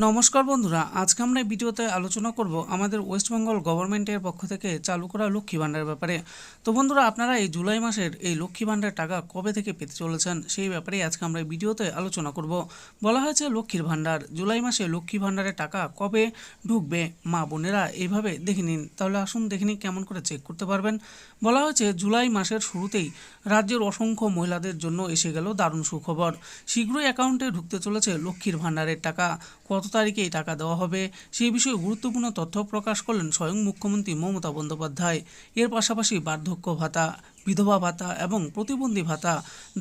নমস্কার বন্ধুরা, আজকে আমরা এই ভিডিওতে আলোচনা করব আমাদের ওয়েস্ট বেঙ্গল গভর্নমেন্টের পক্ষ থেকে চালু করা লক্ষ্মী ভাণ্ডারের ব্যাপারে। তো বন্ধুরা, আপনারা এই জুলাই মাসের এই লক্ষ্মী ভাণ্ডার টাকা কবে থেকে পেতে চলেছেন সেই ব্যাপারেই আজকে আমরা এই ভিডিওতে আলোচনা করব। বলা হয়েছে লক্ষ্মীর ভাণ্ডার, জুলাই মাসে লক্ষ্মী ভাণ্ডারের টাকা কবে ঢুকবে মা বোনেরা এইভাবে দেখে নিন। তাহলে আসুন দেখে নিন কেমন করে চেক করতে পারবেন। বলা হয়েছে জুলাই মাসের শুরুতেই রাজ্যের অসংখ্য মহিলাদের জন্য এসে গেল দারুণ সুখবর। শীঘ্রই অ্যাকাউন্টে ঢুকতে চলেছে লক্ষ্মীর ভাণ্ডারের টাকা। কত তারিখে এই টাকা দেওয়া হবে সেই বিষয়ে গুরুত্বপূর্ণ তথ্য প্রকাশ করলেন স্বয়ং মুখ্যমন্ত্রী মমতা বন্দ্যোপাধ্যায়। এর পাশাপাশি বার্ধক্য ভাতা, বিধবা ভাতা এবং প্রতিবন্ধী ভাতা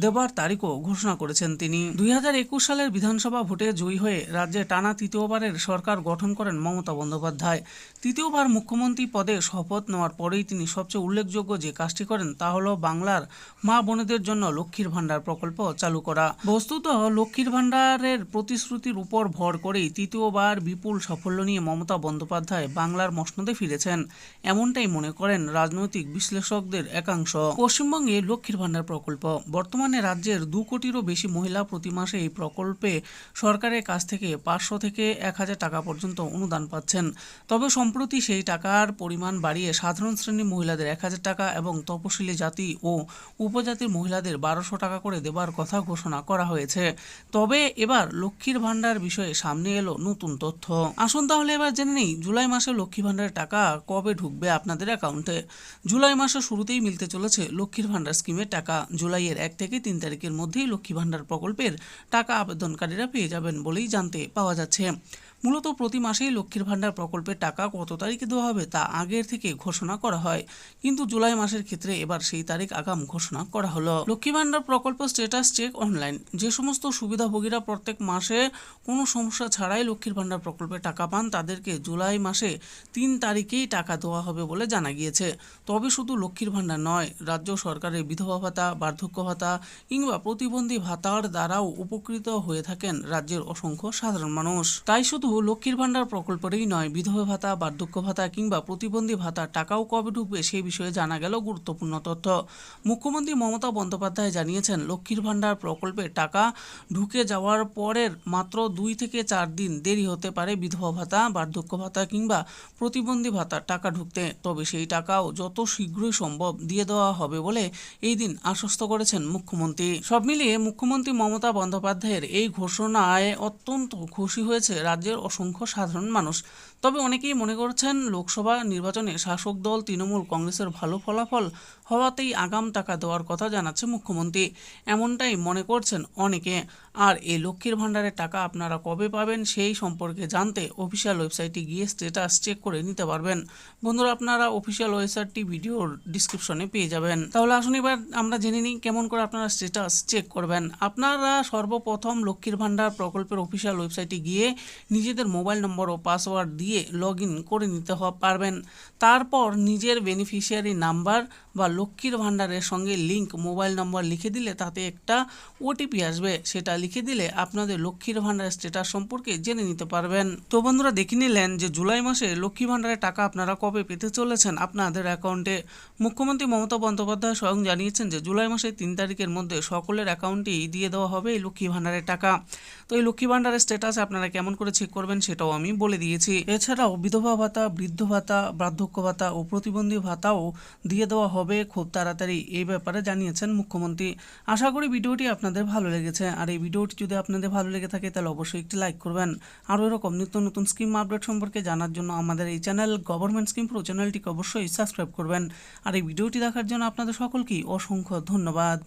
দেবার তারিখও ঘোষণা করেছেন তিনি। 2021 সালের বিধানসভা ভোটে জয়ী হয়ে রাজ্যে টানা তৃতীয়বারের সরকার গঠন করেন মমতা বন্দ্যোপাধ্যায়। তৃতীয়বার মুখ্যমন্ত্রী পদে শপথ নেওয়ার পরেই তিনি সবচেয়ে উল্লেখযোগ্য যে কাজটি করেন তা হলো বাংলার মা বোনেদের জন্য লক্ষ্মীর ভাণ্ডার প্রকল্প চালু করা। বস্তুত লক্ষ্মীর ভাণ্ডারের প্রতিশ্রুতির উপর ভর করেই তৃতীয়বার বিপুল সাফল্য নিয়ে মমতা বন্দ্যোপাধ্যায় বাংলার মসনদে ফিরেছেন, এমনটাই মনে করেন রাজনৈতিক বিশ্লেষকদের একাংশ। পশ্চিমবঙ্গে লক্ষ্মীর ভাণ্ডার প্রকল্প বর্তমানে রাজ্যের 2 কোটিরও বেশি মহিলা প্রতি মাসে এই প্রকল্পে সরকারের কাছ থেকে 500 থেকে 1000 টাকা পর্যন্ত অনুদান পাচ্ছেন। তবে সম্প্রতি সেই টাকার পরিমাণ বাড়িয়ে সাধারণ শ্রেণীর মহিলাদের 1000 টাকা এবং তপশিলি জাতি ও উপজাতির মহিলাদের 1200 টাকা করে দেবার কথা ঘোষণা করা হয়েছে। তবে এবার লক্ষ্মীর ভাণ্ডার বিষয়ে সামনে এলো নতুন তথ্য। আসুন তাহলে এবার জেনে নিই জুলাই মাসে লক্ষ্মী ভাণ্ডারের টাকা কবে ঢুকবে আপনাদের অ্যাকাউন্টে। জুলাই মাসের শুরুতেই মিলতে চলেছে লক্ষ্মীর ভাণ্ডার স্কিমের টাকা। জুলাইয়ের 1 থেকে 3 তারিখের মধ্যেই লক্ষ্মী ভাণ্ডার প্রকল্পের টাকা আবেদনকারীরা পেয়ে যাবেন বলেই জানতে পাওয়া যাচ্ছে। মূলত প্রতি মাসেই লক্ষ্মীর ভাণ্ডার প্রকল্পের টাকা কত তারিখে দেওয়া হবে তা আগের থেকে ঘোষণা করা হয়, কিন্তু জুলাই মাসের ক্ষেত্রে এবার সেই তারিখ আগাম ঘোষণা করা হলো। লক্ষ্মী ভাণ্ডার প্রকল্প স্ট্যাটাস চেক অনলাইন। যে সমস্ত সুবিধাভোগীরা প্রত্যেক মাসে কোনো সমস্যা ছাড়াই লক্ষ্মীর ভাণ্ডার প্রকল্পের টাকা পান তাদেরকে জুলাই মাসে 3 তারিখেই টাকা দেওয়া হবে বলে জানা গিয়েছে। তবে শুধু লক্ষ্মীর ভাণ্ডার নয়, রাজ্য সরকারের বিধবা ভাতা, বার্ধক্য ভাতা কিংবা প্রতিবন্ধী ভাতার দ্বারাও উপকৃত হয়ে থাকেন রাজ্যের অসংখ্য সাধারণ মানুষ। তাই শুধু লক্ষ্মীর ভাণ্ডার প্রকল্পেরই নয়, বিধবা ভাতা, বার্ধক্য ভাতা কিংবা প্রতিবন্ধী ভাতার টাকাও কবে ঢুকবে সেই বিষয়ে জানা গেল গুরুত্বপূর্ণ তথ্য। মুখ্যমন্ত্রী মমতা বন্দ্যোপাধ্যায় জানিয়েছেন লক্ষ্মীর ভাণ্ডার প্রকল্পের টাকা ঢুকে যাওয়ার পরের মাত্র 2 থেকে 4 দিন দেরি হতে পারে বিধবা ভাতা, বার্ধক্য ভাতা কিংবা প্রতিবন্ধী ভাতার টাকা ঢুকতে। তবে সেই টাকাও যত শীঘ্রই সম্ভব দিয়ে দেওয়া হবে বলে এই দিন আশ্বস্ত করেছেন মুখ্যমন্ত্রী। সব মিলিয়ে মুখ্যমন্ত্রী মমতা বন্দ্যোপাধ্যায়ের এই ঘোষণায় অত্যন্ত খুশি হয়েছে রাজ্যের অসংখ্য সাধারণ মানুষ। তবে অনেকেই মনে করছেন লোকসভা নির্বাচনে শাসক দল তৃণমূল কংগ্রেসের ভালো ফলাফল হওয়াতেই আগাম টাকা দেওয়ার কথা জানাচ্ছে মুখ্যমন্ত্রী, এমনটাই মনে করছেন অনেকে। আর এই লক্ষ্মীর ভাণ্ডারের টাকা আপনারা কবে পাবেন সেই সম্পর্কে জানতে অফিসিয়াল ওয়েবসাইটে গিয়ে স্ট্যাটাস চেক করে নিতে পারবেন। বন্ধুরা, আপনারা অফিসিয়াল ওয়েবসাইটটি ভিডিওর ডিসক্রিপশনে পেয়ে যাবেন। তাহলে আসুন এবার আমরা জেনে নিই কেমন করে আপনারা স্ট্যাটাস চেক করবেন। আপনারা সর্বপ্রথম লক্ষ্মীর ভাণ্ডার প্রকল্পের অফিসিয়াল ওয়েবসাইটে গিয়ে নিজেদের মোবাইল নম্বর ও পাসওয়ার্ড দিয়ে লগ ইন করে নিতে পারবেন। তারপর নিজের বেনিফিশিয়ারি নাম্বার বা লক্ষ্মীর ভাণ্ডারের সঙ্গে লিঙ্ক মোবাইল নম্বর লিখে দিলে তাতে একটা ওটিপি আসবে, সেটা লিখে দিলে আপনাদের লক্ষ্মীর ভাণ্ডারের স্ট্যাটাস সম্পর্কে জেনে নিতে পারবেন। তো বন্ধুরা, দেখে নিলেন যে জুলাই মাসে লক্ষ্মী ভাণ্ডারের টাকা আপনারা কবে পেতে চলেছেন আপনাদের অ্যাকাউন্টে। মুখ্যমন্ত্রী মমতা বন্দ্যোপাধ্যায় স্বয়ং জানিয়েছেন যে জুলাই মাসের 3 তারিখের মধ্যে সকলের অ্যাকাউন্টেই দিয়ে দেওয়া হবে এই লক্ষ্মী ভাণ্ডারের টাকা। তো এই লক্ষ্মী ভাণ্ডারের স্ট্যাটাস আপনারা কেমন করে চেক করবেন সেটাও আমি বলে দিয়েছি। এছাড়াও বিধবা ভাতা, বৃদ্ধ ভাতা, বার্ধক্য ভাতা ও প্রতিবন্ধী ভাতাও দিয়ে দেওয়া হবে খুব তাড়াতাড়ি, এই ব্যাপারে জানিয়েছেন মুখ্যমন্ত্রী। আশা করি ভিডিওটি আপনাদের ভালো লেগেছে। আর এই ভিডিওটি যদি আপনাদের ভালো লেগে থাকে তাহলে অবশ্যই একটি লাইক করবেন। আরও এরকম নিত্য নতুন স্কিম আপডেট সম্পর্কে জানার জন্য আমাদের এই চ্যানেল গভর্নমেন্ট স্কিম প্রো চ্যানেলটিকে অবশ্যই সাবস্ক্রাইব করবেন। আর এই ভিডিওটি দেখার জন্য আপনাদের সকলকেই অসংখ্য ধন্যবাদ।